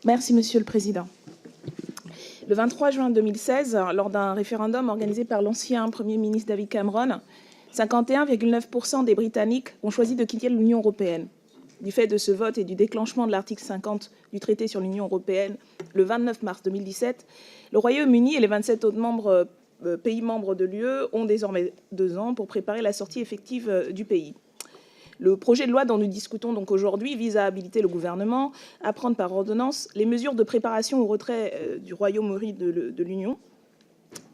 Merci, Monsieur le Président. Le 23 juin 2016, lors d'un référendum organisé par l'ancien Premier ministre David Cameron, 51,9% des Britanniques ont choisi de quitter l'Union européenne. Du fait de ce vote et du déclenchement de l'article 50 du traité sur l'Union européenne le 29 mars 2017, le Royaume-Uni et les 27 autres pays membres de l'UE ont désormais 2 ans pour préparer la sortie effective du pays. Le projet de loi dont nous discutons donc aujourd'hui vise à habiliter le gouvernement à prendre par ordonnance les mesures de préparation au retrait du Royaume-Uni de l'Union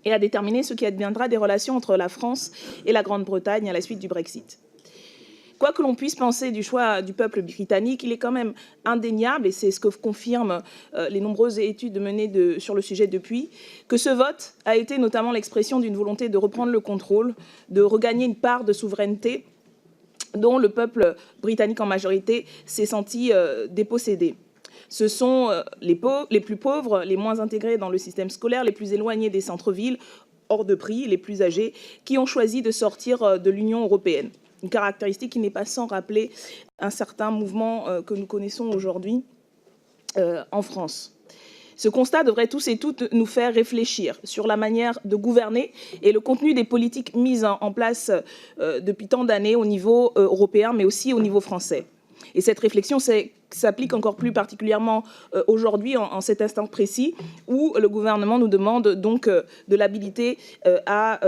et à déterminer ce qui adviendra des relations entre la France et la Grande-Bretagne à la suite du Brexit. Quoi que l'on puisse penser du choix du peuple britannique, il est quand même indéniable, et c'est ce que confirment les nombreuses études menées sur le sujet depuis, que ce vote a été notamment l'expression d'une volonté de reprendre le contrôle, de regagner une part de souveraineté dont le peuple britannique en majorité s'est senti dépossédé. Ce sont les plus pauvres, les moins intégrés dans le système scolaire, les plus éloignés des centres-villes, hors de prix, les plus âgés, qui ont choisi de sortir de l'Union européenne. Une caractéristique qui n'est pas sans rappeler un certain mouvement que nous connaissons aujourd'hui en France. Ce constat devrait tous et toutes nous faire réfléchir sur la manière de gouverner et le contenu des politiques mises en place depuis tant d'années au niveau européen, mais aussi au niveau français. Et cette réflexion s'applique encore plus particulièrement aujourd'hui, en cet instant précis, où le gouvernement nous demande donc de l'habiliter à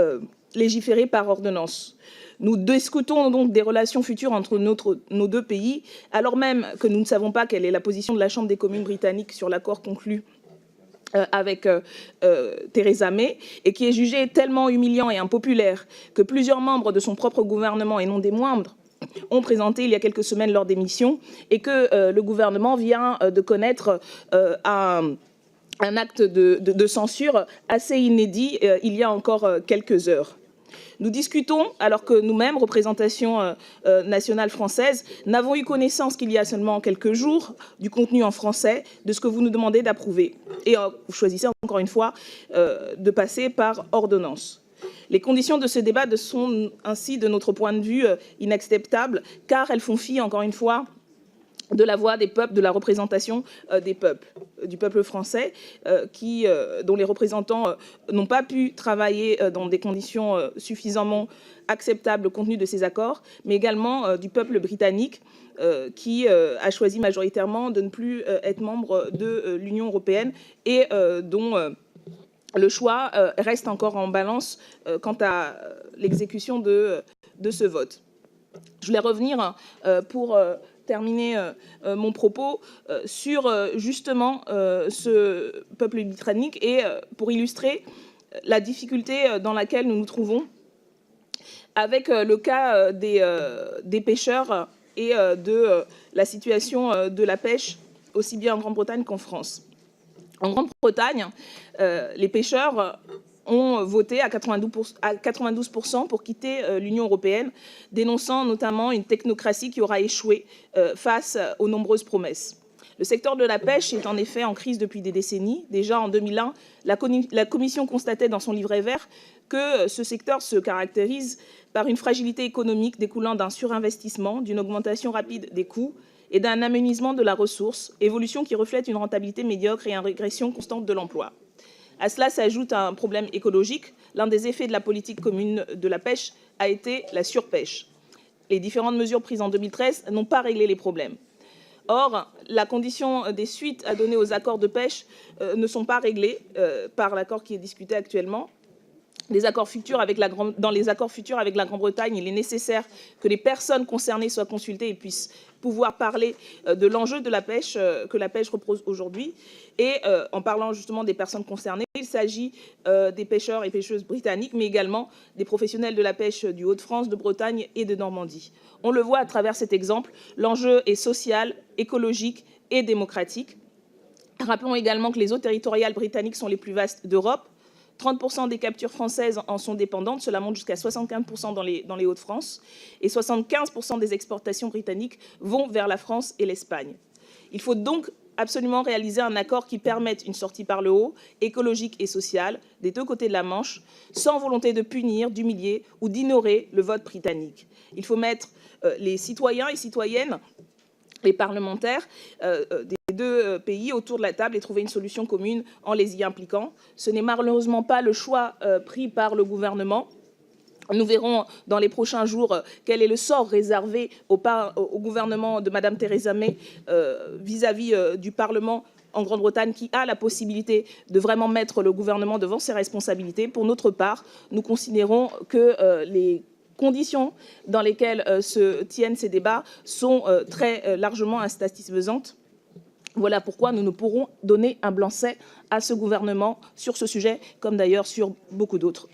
légiférer par ordonnance. Nous discutons donc des relations futures entre nos 2 pays, alors même que nous ne savons pas quelle est la position de la Chambre des communes britannique sur l'accord conclu avec Theresa May, et qui est jugé tellement humiliant et impopulaire que plusieurs membres de son propre gouvernement, et non des moindres, ont présenté il y a quelques semaines leur démission, et que le gouvernement vient de connaître un acte de censure assez inédit il y a encore quelques heures. Nous discutons alors que nous-mêmes, représentation nationale française, n'avons eu connaissance qu'il y a seulement quelques jours du contenu en français de ce que vous nous demandez d'approuver. Et vous choisissez encore une fois de passer par ordonnance. Les conditions de ce débat sont ainsi, de notre point de vue, inacceptables, car elles font fi, encore une fois, de la voix des peuples, de la représentation des peuples, du peuple français, dont les représentants n'ont pas pu travailler dans des conditions suffisamment acceptables compte tenu de ces accords, mais également du peuple britannique qui a choisi majoritairement de ne plus être membre de l'Union européenne et dont le choix reste encore en balance quant à l'exécution de ce vote. Je voulais revenir pour terminer mon propos sur justement ce peuple britannique et pour illustrer la difficulté dans laquelle nous nous trouvons avec le cas des pêcheurs et de la situation de la pêche aussi bien en Grande-Bretagne qu'en France. En Grande-Bretagne, les pêcheurs ont voté à 92% pour quitter l'Union européenne, dénonçant notamment une technocratie qui aura échoué face aux nombreuses promesses. Le secteur de la pêche est en effet en crise depuis des décennies. Déjà en 2001, la Commission constatait dans son livret vert que ce secteur se caractérise par une fragilité économique découlant d'un surinvestissement, d'une augmentation rapide des coûts et d'un amenuisement de la ressource, évolution qui reflète une rentabilité médiocre et une régression constante de l'emploi. À cela s'ajoute un problème écologique. L'un des effets de la politique commune de la pêche a été la surpêche. Les différentes mesures prises en 2013 n'ont pas réglé les problèmes. Or, la condition des suites à donner aux accords de pêche ne sont pas réglées par l'accord qui est discuté actuellement. Dans les accords futurs avec la Grande-Bretagne, il est nécessaire que les personnes concernées soient consultées et puissent pouvoir parler de l'enjeu de la pêche que la pêche repose aujourd'hui. Et en parlant justement des personnes concernées, il s'agit des pêcheurs et pêcheuses britanniques, mais également des professionnels de la pêche du Hauts-de-France, de Bretagne et de Normandie. On le voit à travers cet exemple, l'enjeu est social, écologique et démocratique. Rappelons également que les eaux territoriales britanniques sont les plus vastes d'Europe. 30% des captures françaises en sont dépendantes, cela monte jusqu'à 75% dans les Hauts-de-France, et 75% des exportations britanniques vont vers la France et l'Espagne. Il faut donc absolument réaliser un accord qui permette une sortie par le haut, écologique et sociale, des 2 côtés de la Manche, sans volonté de punir, d'humilier ou d'ignorer le vote britannique. Il faut mettre les citoyens et citoyennes, les parlementaires des 2 pays autour de la table et trouver une solution commune en les y impliquant. Ce n'est malheureusement pas le choix pris par le gouvernement. Nous verrons dans les prochains jours quel est le sort réservé au gouvernement de Mme Theresa May vis-à-vis du Parlement en Grande-Bretagne, qui a la possibilité de vraiment mettre le gouvernement devant ses responsabilités. Pour notre part, nous considérons que les conditions dans lesquelles se tiennent ces débats sont très largement insatisfaisantes. Voilà pourquoi nous ne pourrons donner un blanc-seing à ce gouvernement sur ce sujet, comme d'ailleurs sur beaucoup d'autres.